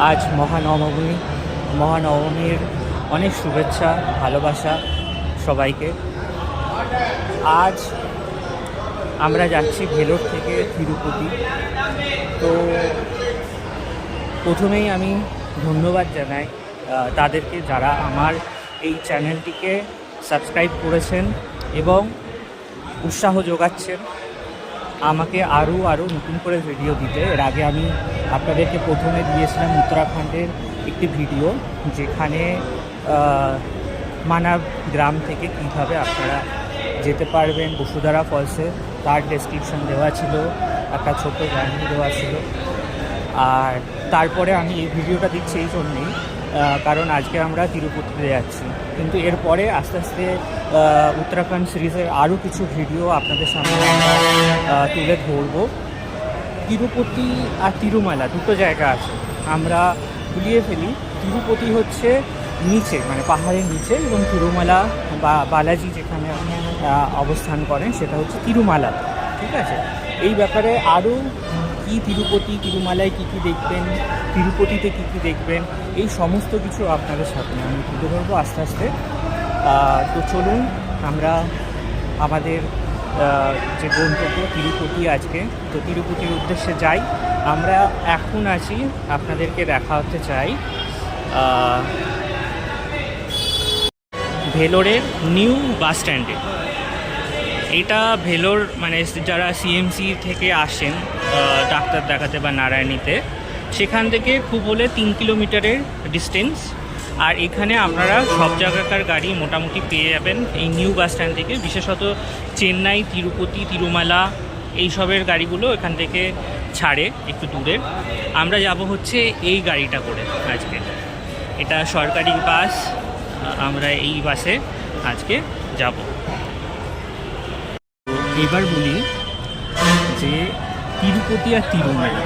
আজ মহানবমীর অনেক শুভেচ্ছা, ভালোবাসা সবাইকে। আজ আমরা যাচ্ছি ভেলোর থেকে তিরুপতি। তো প্রথমেই আমি ধন্যবাদ জানাই তাদেরকে যারা আমার এই চ্যানেলটিকে সাবস্ক্রাইব করেছেন এবং উৎসাহ যোগাচ্ছেন আমাকে আরও নতুন করে ভিডিও দিতে। এর আগে আমি আপনাদেরকে প্রথমে দিয়েছিলাম উত্তরাখণ্ডের একটি ভিডিও, যেখানে মানাব গ্রাম থেকে কীভাবে আপনারা যেতে পারবেন বসুধারা ফলসে, তার ডেসক্রিপশন দেওয়া ছিল, একটা ছোট্ট জার্নি দেওয়া ছিল। আর তারপরে আমি এই ভিডিওটা দিচ্ছি এই জন্যেই কারণ আজকে আমরা তিরুপতিতে যাচ্ছি, কিন্তু এরপরে আস্তে আস্তে উত্তরাখণ্ড সিরিজের আরও কিছু ভিডিও আপনাদের সামনে তুলে ধরবো। তিরুপতি আর তিরুমালা দুটো জায়গা আছে, আমরা ভুলিয়ে ফেলি। তিরুপতি হচ্ছে নিচে, মানে পাহাড়ের নিচে, এবং তিরুমালা বা বালাজি যেখানে অবস্থান করেন সেটা হচ্ছে তিরুমালা। ঠিক আছে, এই ব্যাপারে আরও কি তিরুপতি তিরুমালায় কী কী দেখবেন, তিরুপতিতে কী কী দেখবেন, এই সমস্ত কিছু আপনাদের সাথে আমি তুলে ধরবো আস্তে আস্তে। তো চলুন আমরা আমাদের যে গন্তব্য তিরুপতি আজকে, তো তিরুপতির উদ্দেশ্যে যাই। আমরা এখন আছি, আপনাদেরকে দেখাতে চাই ভেলোরের নিউ বাস স্ট্যান্ডে। এটা ভেলোর, মানে যারা সিএমসি থেকে আসেন ডাক্তার দেখাতে বা নারায়ণীতে, সেখান থেকে খুব হলে 3 কিলোমিটারের ডিস্টেন্স। আর এখানে আপনারা সব জায়গাকার গাড়ি মোটামুটি পেয়ে যাবেন এই নিউ বাস স্ট্যান্ড থেকে। বিশেষত চেন্নাই, তিরুপতি, তিরুমালা এইসবের গাড়িগুলো এখান থেকে ছাড়ে একটু দূরের। আমরা যাব হচ্ছে এই গাড়িটা করে আজকে, এটা সরকারি বাস, আমরা এই বাসে আজকে যাব। এবার বলি যে তিরুপতি আর তিরুমালা।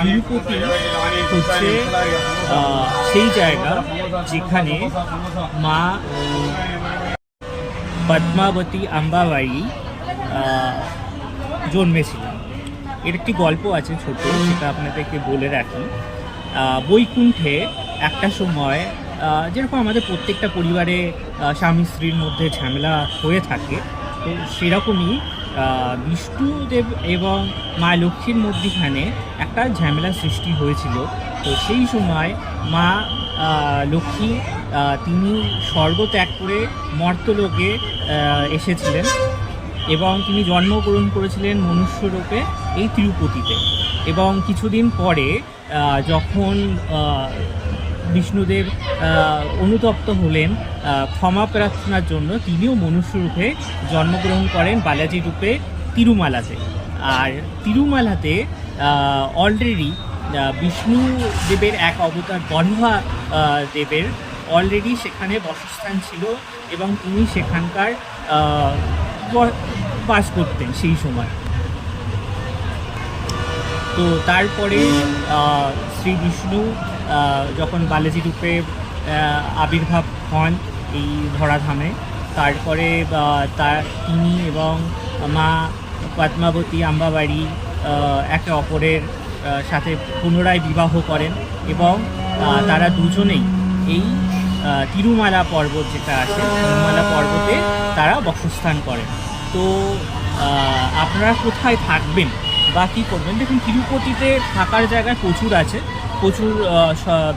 তিরুপতি হচ্ছে সেই জায়গা যেখানে মা পদ্মাবতী আম্বাবাই জন্মেছিলেন। এর একটি গল্প আছে ছোট, সেটা আপনাদেরকে বলে রাখি। বৈকুণ্ঠে একটা সময়, যেরকম আমাদের প্রত্যেকটা পরিবারে স্বামী স্ত্রীর মধ্যে ঝামেলা হয়ে থাকে, তো সেরকমই বিষ্ণুদেব এবং মা লক্ষ্মীর মধ্যখানে একটা ঝামেলা সৃষ্টি হয়েছিল। তো সেই সময় মা লক্ষ্মী তিনি স্বর্গ ত্যাগ করে মর্তলোকে এসেছিলেন এবং তিনি জন্মগ্রহণ করেছিলেন মনুষ্যরূপে এই তিরুপতিতে। এবং কিছুদিন পরে যখন বিষ্ণুদেব অনুতপ্ত হলেন ক্ষমা প্রার্থনার জন্য, তিনিও মনুষ্যরূপে জন্মগ্রহণ করেন বালাজি রূপে তিরুমালাতে। আর তিরুমালাতে অলরেডি বিষ্ণুদেবের এক অবতার বরাহ দেবের অলরেডি সেখানে বাসস্থান ছিল এবং তিনি সেখানকার বাস করতেন সেই সময়। তো তারপরে শ্রী বিষ্ণু যখন বালাজি রূপে আবির্ভাব হন এই ধরাধামে, তারপরে তিনি এবং মা পদ্মাবতী আম্বাবাড়ি একে অপরের সাথে পুনরায় বিবাহ করেন এবং তারা দুজনেই এই তিরুমালা পর্বত যেটা আছে, তিরুমালা পর্বতে তারা বাসস্থান করেন। তো আপনারা কোথায় থাকবেন বা কী করবেন, দেখুন তিরুপতিতে থাকার জায়গায় প্রচুর আছে, প্রচুর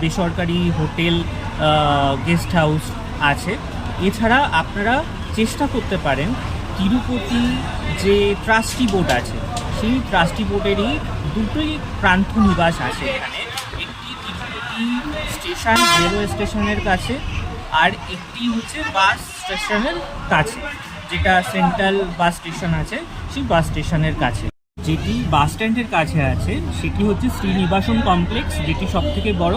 বেসরকারি হোটেল, গেস্ট হাউস আছে। এছাড়া আপনারা চেষ্টা করতে পারেন তিরুপতি যে ট্রাস্টি বোর্ড আছে, সেই ট্রাস্টি বোর্ডেরই দুটোই প্রান্ত নিবাস আছে এখানে। একটি তিরুপতি স্টেশন, রেলওয়ে স্টেশনের কাছে, আর একটি হচ্ছে বাস স্টেশনের কাছে, যেটা সেন্ট্রাল বাস স্টেশন আছে সেই বাস স্টেশনের কাছে। যেটি বাস স্ট্যান্ডের কাছে আছে সেটি হচ্ছে শ্রীনিবাসন কমপ্লেক্স, যেটি সবথেকে বড়,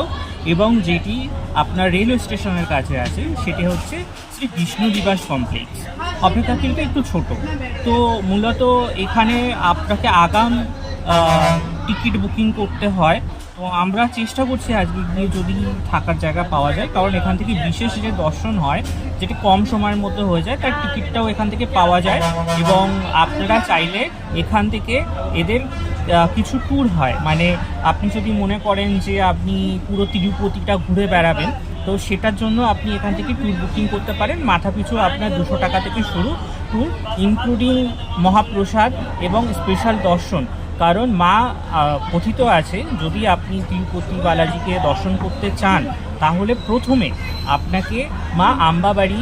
এবং যেটি আপনার রেলওয়ে স্টেশনের কাছে আছে সেটি হচ্ছে শ্রী বিষ্ণু নিবাস কমপ্লেক্স। অপেক্ষাকৃত একটু ছোট। তো মূলত এখানে আপনাকে আগাম টিকিট বুকিং করতে হয়। তো আমরা চেষ্টা করছি আজকে গিয়ে যদি থাকার জায়গা পাওয়া যায়, কারণ এখান থেকে বিশেষ যে দর্শন হয় যেটি কম সময়ের মধ্যে হয়ে যায়, তার টিকিটটাও এখান থেকে পাওয়া যায়। এবং আপনারা চাইলে এখান থেকে এদের কিছু ট্যুর হয়, মানে আপনি যদি মনে করেন যে আপনি পুরো তিরুপতিটা ঘুরে বেড়াবেন, তো সেটার জন্য আপনি এখান থেকে ট্যুর বুকিং করতে পারেন। মাথাপিছু আপনার 200 টাকা থেকে শুরু ট্যুর, ইনক্লুডিং মহাপ্রসাদ এবং স্পেশাল দর্শন। কারণ মা কথিত আছে, যদি আপনি তিরুপতি বালাজিকে দর্শন করতে চান তাহলে প্রথমে আপনাকে মা আম্বাবাড়ি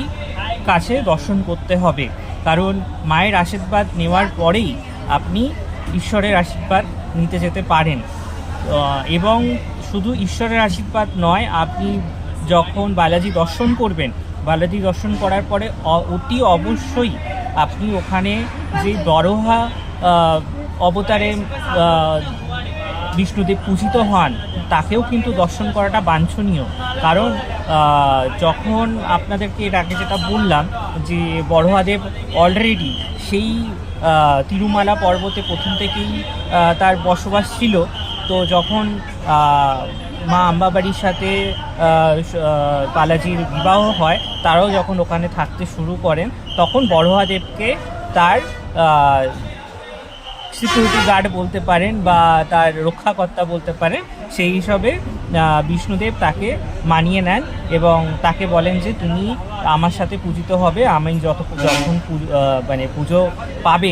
কাছে দর্শন করতে হবে, কারণ মায়ের আশীর্বাদ নেওয়ার পরেই আপনি ঈশ্বরের আশীর্বাদ নিতে যেতে পারেন। এবং শুধু ঈশ্বরের আশীর্বাদ নয়, আপনি যখন বালাজি দর্শন করবেন, বালাজি দর্শন করার পরে অতি অবশ্যই আপনি ওখানে যে বরাহ অবতারে বিষ্ণুদেব পূজিত হন তাকেও কিন্তু দর্শন করাটা বাঞ্ছনীয়। কারণ যখন আপনাদেরকে এর আগে যেটা বললাম যে বরাহদেব অলরেডি সেই তিরুমালা পর্বতে প্রথম থেকেই তার বসবাস ছিল, তো যখন মা আম্বাবাড়ির সাথে বালাজির বিবাহ হয়, তারাও যখন ওখানে থাকতে শুরু করেন, তখন বরাহদেবকে তার সিকিউরিটি গার্ড বলতে পারেন বা তার রক্ষাকর্তা বলতে পারেন, সেই হিসাবে বিষ্ণুদেব তাকে মানিয়ে নেন এবং তাকে বলেন যে তুমি আমার সাথে পূজিত হবে, আমি যখন মানে পুজো পাবে,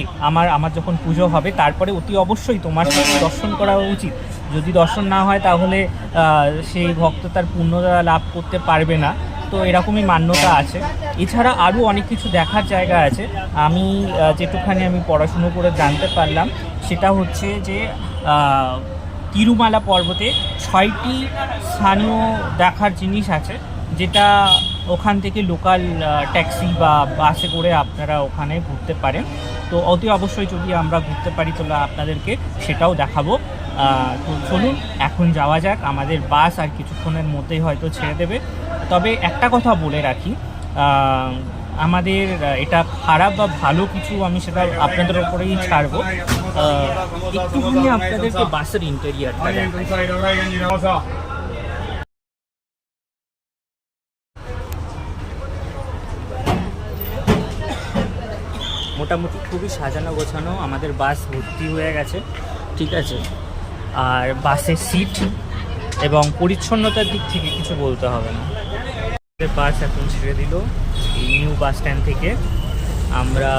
আমার যখন পুজো হবে তারপরে অতি অবশ্যই তোমার সাথে দর্শন করা উচিত। যদি দর্শন না হয় তাহলে সেই ভক্ত তার পূর্ণতা লাভ করতে পারবে না। তো এরকমই মান্যতা আছে। এছাড়া আরও অনেক কিছু দেখার জায়গা আছে। আমি যেটুখানি আমি পড়াশুনো করে জানতে পারলাম সেটা হচ্ছে যে তিরুমালা পর্বতে 6টি স্থানীয় দেখার জিনিস আছে, যেটা ওখান থেকে লোকাল ট্যাক্সি বা বাসে করে আপনারা ওখানে ঘুরতে পারেন। তো অতি অবশ্যই যদি আমরা ঘুরতে পারি তাহলে আপনাদেরকে সেটাও দেখাবো। তো চলুন এখন যাওয়া যাক, আমাদের বাস আর কিছুক্ষণের মধ্যেই হয়তো ছেড়ে দেবে। তবে একটা কথা বলে রাখি, আমাদের এটা খারাপ বা ভালো কিছু আমি সেটা আপনাদের উপরেই ছাড়বো। একটুখানি আপনাদেরকে বাসের ইন্টেরিয়ারটা মোটামুটি খুবই সাজানো গোছানো, আমাদের বাস ভর্তি হয়ে গেছে, ঠিক আছে। আর বাসের সিট এবং পরিচ্ছন্নতার দিক থেকে কিছু বলতে হবে না। বাস এখন ছেড়ে দিল এই নিউ বাস স্ট্যান্ড থেকে। আমরা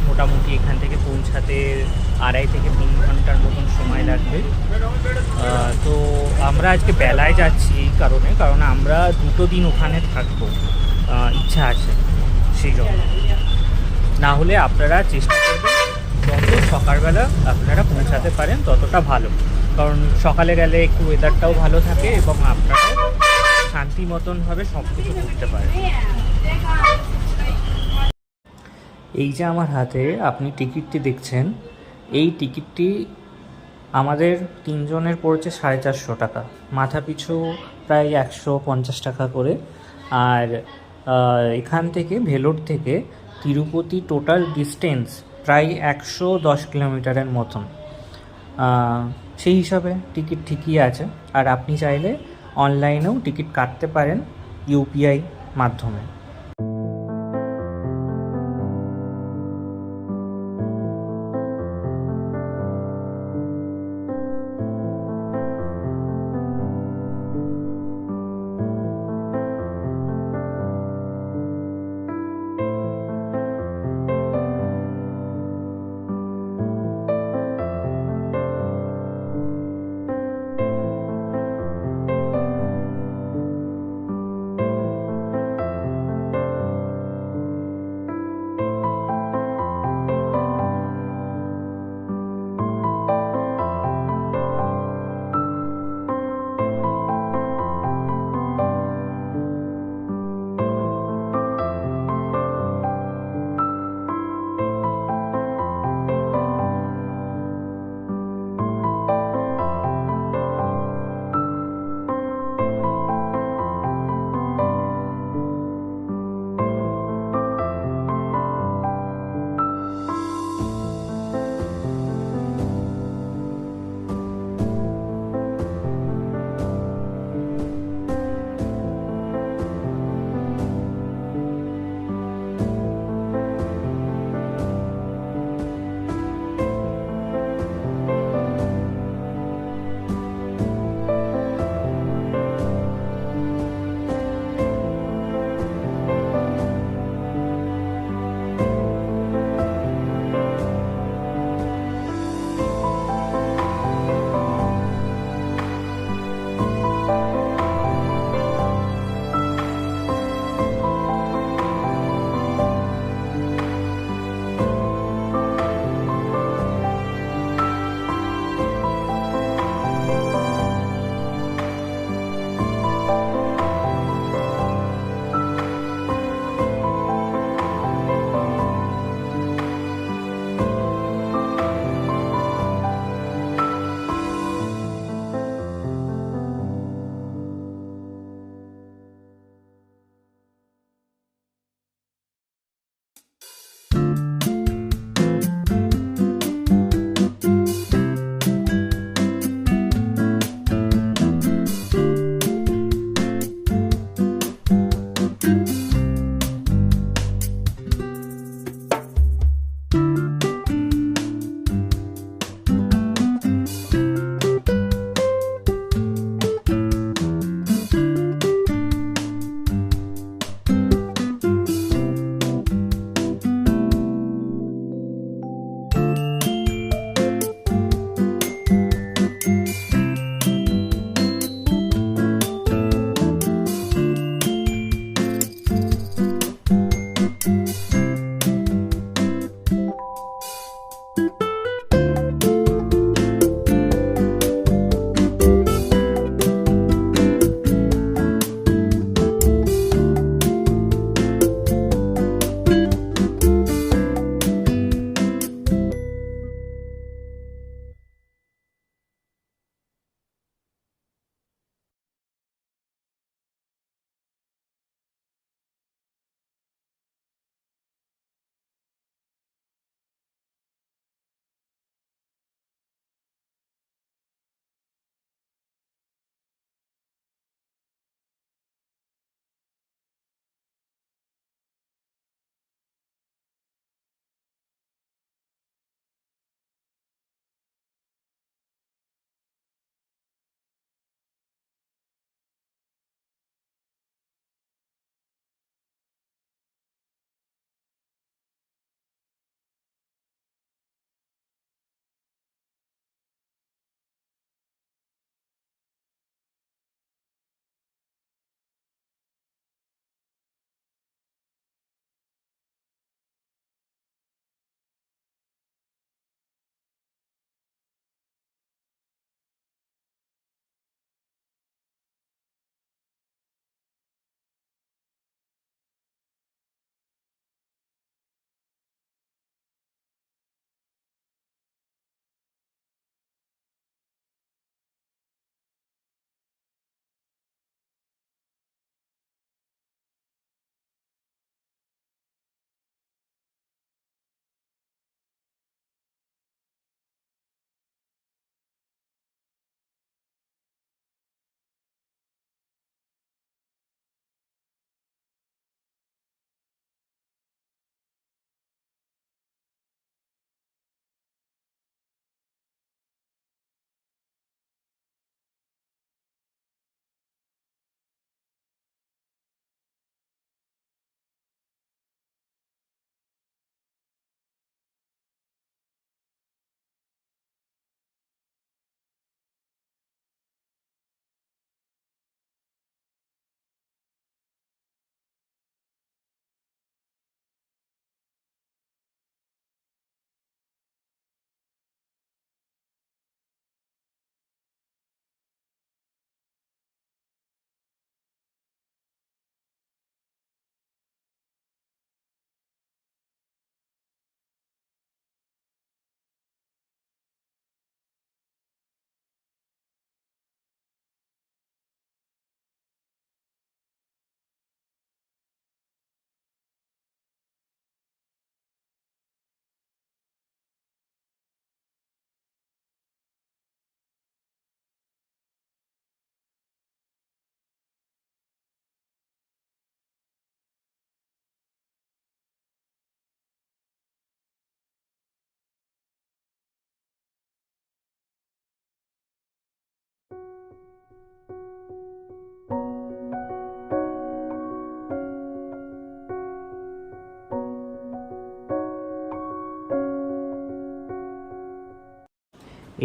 মোটামুটি এখান থেকে পৌঁছাতে 2.5 থেকে 3 ঘন্টার মতন সময় লাগবে। তো আমরা আজকে বেলায় যাচ্ছি এই কারণ আমরা 2 দিন ওখানে থাকবো, ইচ্ছা আছে সেই জন্য। না হলে আপনারা চেষ্টা করবেন যত সকালবেলা আপনারা পৌঁছাতে পারেন ততটা ভালো, কারণ সকালে গেলে একটু ওয়েদারটাও ভালো থাকে এবং আপনারা শান্তি মতনভাবে সব কিছু করতে পারেন। এই যে আমার হাতে আপনি টিকিটটি দেখছেন, এই টিকিটটি আমাদের 3 জনের পড়েছে 450 টাকা, মাথা পিছু প্রায় 150 টাকা করে। আর এখান থেকে ভেলোর থেকে তিরুপতি টোটাল ডিস্টেন্স প্রায় 110 কিলোমিটারের মতন। সেই হিসাবে টিকিট ঠিকই আছে। আর আপনি চাইলে অনলাইনেও টিকিট কাটতে পারেন ইউপিআই মাধ্যমে।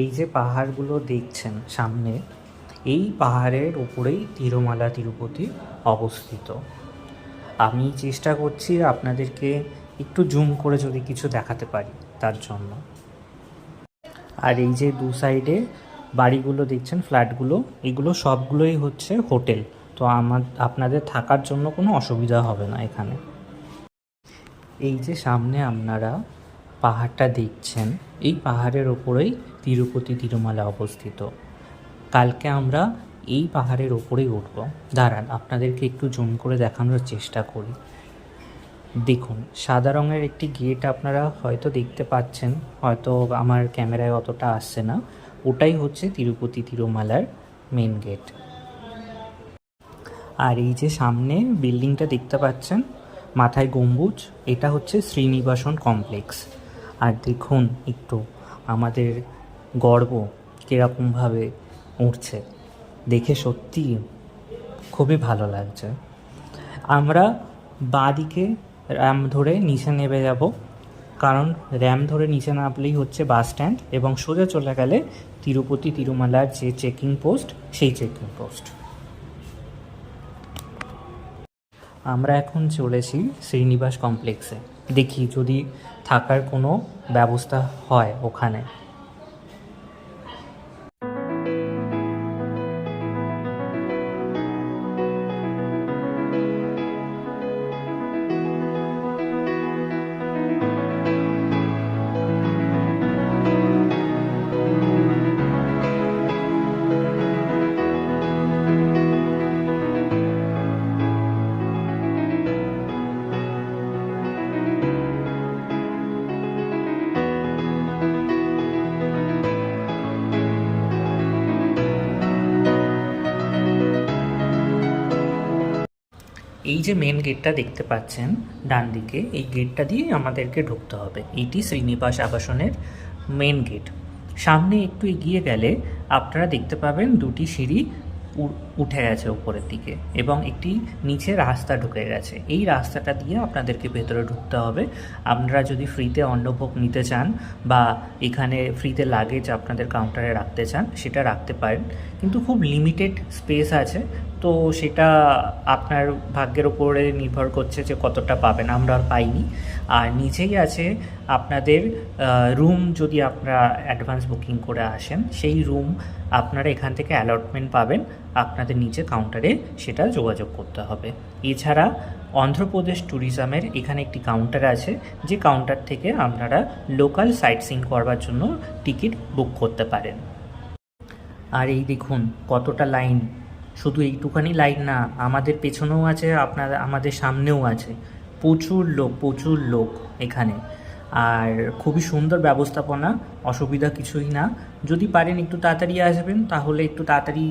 এই যে পাহাড়গুলো দেখছেন সামনে, এই পাহাড়ের উপরেই তিরুমালা তিরুপতি অবস্থিত। আমি চেষ্টা করছি আপনাদেরকে একটু জুম করে যদি কিছু দেখাতে পারি তার জন্য। আর এই যে দু সাইডে বাড়িগুলো দেখছেন, ফ্ল্যাটগুলো, এগুলো সবগুলোই হচ্ছে হোটেল। তো আপনাদের থাকার জন্য কোনো অসুবিধা হবে না এখানে। এই যে সামনে আপনারা পাহাড়টা দেখছেন, এই পাহাড়ের ওপরেই তিরুপতি তিরুমালা অবস্থিত। কালকে আমরা এই পাহাড়ের ওপরেই উঠব। দাঁড়ান, আপনাদেরকে একটু জুম করে দেখানোর চেষ্টা করি। দেখুন, সাদা রঙের একটি গেট আপনারা হয়তো দেখতে পাচ্ছেন, হয়তো আমার ক্যামেরায় অতটা আসছে না। ওটাই হচ্ছে তিরুপতি তিরুমালার মেন গেট। আর এই যে সামনে বিল্ডিংটা দেখতে পাচ্ছেন, মাথায় গম্বুজ, এটা হচ্ছে শ্রীনিবাসন কমপ্লেক্স। আর দেখুন একটু আমাদের গর্ব কীরকমভাবে উঠছে, দেখে সত্যি খুবই ভালো লাগছে। আমরা বাঁদিকে র্যাম্প ধরে নিচে নেমে যাব, কারণ র্যাম্প ধরে নিচে নামলেই হচ্ছে বাস স্ট্যান্ড, এবং সোজা চলে গেলে তিরুপতি তিরুমালার যে চেকিং পোস্ট, সেই চেকিং পোস্ট। আমরা এখন চলেছি শ্রীনিবাস কমপ্লেক্সে। দেখি যদি থাকার কোনো ব্যবস্থা হয় ওখানে। এই যে মেন গেটটা দেখতে পাচ্ছেন ডান দিকে, এই গেটটা দিয়ে আমাদেরকে ঢুকতে হবে। এইটি শ্রীনিবাস আবাসনের মেন গেট। সামনে একটু এগিয়ে গেলে আপনারা দেখতে পাবেন দুটি সিঁড়ি উঠে গেছে উপরের দিকে, এবং একটি নিচে রাস্তা ঢুকে গেছে। এই রাস্তাটা দিয়ে আপনাদেরকে ভেতরে ঢুকতে হবে। আপনারা যদি ফ্রিতে অন্নভোগ নিতে চান বা এখানে ফ্রিতে লাগেজ আপনাদের কাউন্টারে রাখতে চান, সেটা রাখতে পারেন, কিন্তু খুব লিমিটেড স্পেস আছে। তো সেটা আপনার ভাগ্যের উপরে নির্ভর করছে যে কতটা পাবেন। আমরা আর পাইনি। আর নিচেই আছে আপনাদের রুম, যদি আপনারা অ্যাডভান্স বুকিং করে আসেন, সেই রুম আপনারা এখান থেকে অ্যালটমেন্ট পাবেন, আপনাদের নিচে কাউন্টারে সেটা যোগাযোগ করতে হবে। এছাড়া অন্ধ্রপ্রদেশ ট্যুরিজমের এখানে একটি কাউন্টার আছে, যে কাউন্টার থেকে আপনারা লোকাল সাইট সিইং করবার জন্য টিকিট বুক করতে পারেন। আর এই দেখুন কতটা লাইন, শুধু এইটুখানি লাইন না, আমাদের পেছনেও আছে, আমাদের সামনেও আছে। প্রচুর লোক এখানে। আর খুবই সুন্দর ব্যবস্থাপনা, অসুবিধা কিছুই না। যদি পারেন একটু তাড়াতাড়ি আসবেন, তাহলে একটু তাড়াতাড়ি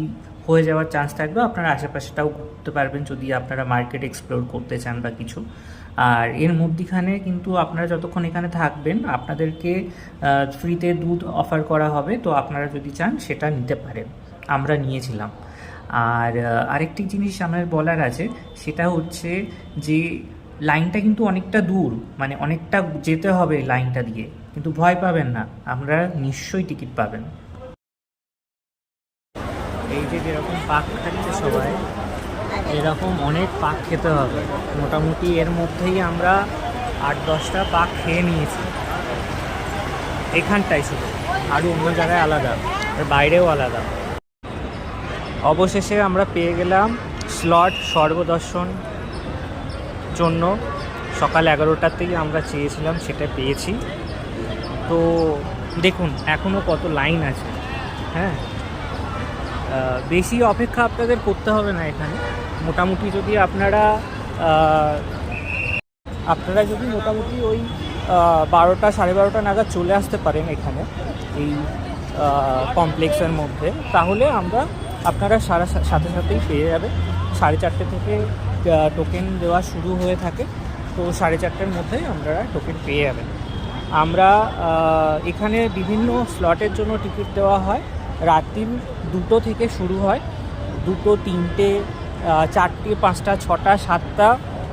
হয়ে যাওয়ার চান্স থাকবে। আপনারা আশেপাশেটাও ঘুরতে পারবেন যদি আপনারা মার্কেট এক্সপ্লোর করতে চান বা কিছু। আর এর মধ্যিখানে কিন্তু আপনারা যতক্ষণ এখানে থাকবেন, আপনাদেরকে ফ্রিতে দুধ অফার করা হবে। তো আপনারা যদি চান সেটা নিতে পারেন, আমরা নিয়েছিলাম। আর আরেকটি জিনিস আমার বলার আছে, সেটা হচ্ছে যে লাইনটা কিন্তু অনেকটা দূর, মানে অনেকটা যেতে হবে লাইনটা দিয়ে, কিন্তু ভয় পাবেন না, আপনারা নিশ্চয়ই টিকিট পাবেন। এই যে যেরকম পাক খাচ্ছে সবাই, এরকম অনেক পাক খেতে হবে। মোটামুটি এর মধ্যেই আমরা 8-10টা পাক খেয়ে নিয়েছি এখানটাই শুধু, আরও অন্য জায়গায় আলাদা, আর বাইরেও আলাদা। অবশেষে আমরা পেয়ে গেলাম স্লট সর্বদর্শন জন্য। সকাল 11টার থেকে আমরা চেয়েছিলাম, সেটা পেয়েছি। তো দেখুন এখনও কত লাইন আছে। হ্যাঁ, বেশি অপেক্ষা আপনাদের করতে হবে না এখানে। মোটামুটি যদি আপনারা যদি মোটামুটি ওই 12টা 12:30 নাগাদ চলে আসতে পারেন এখানে এই কমপ্লেক্সের মধ্যে, তাহলে আপনারা সাথে সাথেই পেয়ে যাবেন। 4:30 থেকে টোকেন দেওয়া শুরু হয়ে থাকে, তো 4:30-র মধ্যেই আপনারা টোকেন পেয়ে যাবেন। আমরা এখানে বিভিন্ন স্লটের জন্য টিকিট দেওয়া হয়। রাত্রি 2টো থেকে শুরু হয়, 2টো, 3টে, 4টে, 5টা, 6টা, 7টা,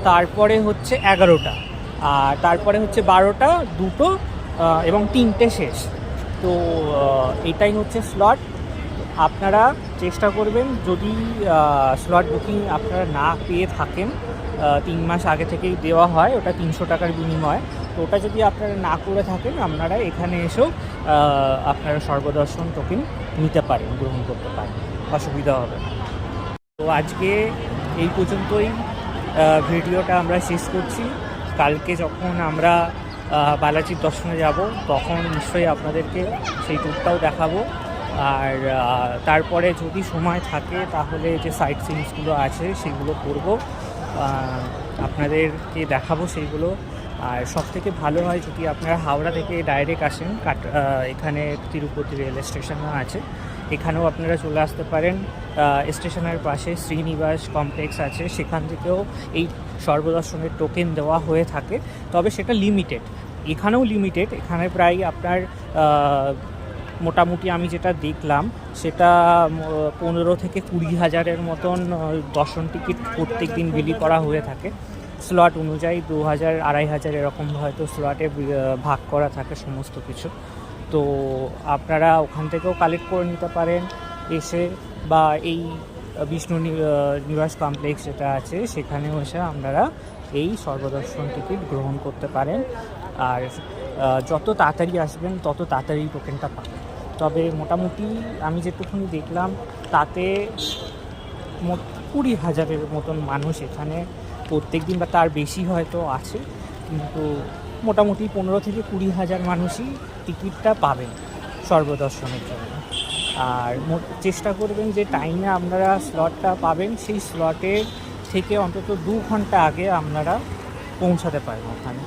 তারপরে হচ্ছে 11টা, আর তারপরে হচ্ছে 12টা, 2টো এবং 3টে শেষ। তো এটাই হচ্ছে স্লট। আপনারা চেষ্টা করবেন যদি স্লট বুকিং আপনারা না পেয়ে থাকেন, 3 মাস আগে থেকেই দেওয়া হয়, ওটা 300 টাকার বিনিময়। তো ওটা যদি আপনারা না করে থাকেন, আপনারা এখানে এসেও আপনারা সর্বদর্শন টোকেন নিতে পারেন, গ্রহণ করতে পারেন, অসুবিধা হবে না। তো আজকে এই পর্যন্তই ভিডিওটা আমরা শেষ করছি। কালকে যখন আমরা বালাজির দর্শনে যাব তখন নিশ্চয়ই আপনাদেরকে সেই ট্যুরটাও দেখাবো। আর তারপরে যদি সময় থাকে তাহলে যে সাইট সিনসগুলো আছে সেগুলো করব, আপনাদেরকে দেখাবো সেইগুলো। আর সবথেকে ভালো হয় যদি আপনারা হাওড়া থেকে ডাইরেক্ট আসেন, এখানে তিরুপতি রেল স্টেশনও আছে, এখানেও আপনারা চলে আসতে পারেন। স্টেশনের পাশে শ্রীনিবাস কমপ্লেক্স আছে, সেখান থেকেও এই সর্বদর্শনের টোকেন দেওয়া হয়ে থাকে, তবে সেটা লিমিটেড। এখানেও লিমিটেড, এখানে প্রায় আপনার মোটামুটি আমি যেটা দেখলাম সেটা 15 থেকে 20 হাজারের মতন দর্শন টিকিট প্রত্যেক দিন বিলি করা হয়ে থাকে। স্লট অনুযায়ী 2000, 2500 এরকম হয়তো স্লটে ভাগ করা থাকে সমস্ত কিছু। তো আপনারা ওখান থেকেও কালেক্ট করে নিতে পারেন এসে, বা এই বিষ্ণু নিবাস কমপ্লেক্স যেটা আছে সেখানেও এসে আপনারা এই সর্বদর্শন টিকিট গ্রহণ করতে পারেন। আর যত তাড়াতাড়ি আসবেন তত তাড়াতাড়ি টোকেনটা পাবেন। তবে মোটামুটি আমি যেটুকুনি দেখলাম তাতে 20,000-এর মতন মানুষ এখানে প্রত্যেক দিন, বা তার বেশি হয়তো আছে, কিন্তু মোটামুটি 15 থেকে 20,000 মানুষই টিকিটটা পাবেন সর্বদর্শনের জন্য। আর চেষ্টা করবেন যে টাইমে আপনারা স্লটটা পাবেন সেই স্লটের থেকে অন্তত 2 ঘন্টা আগে আপনারা পৌঁছাতে পারেন ওখানে।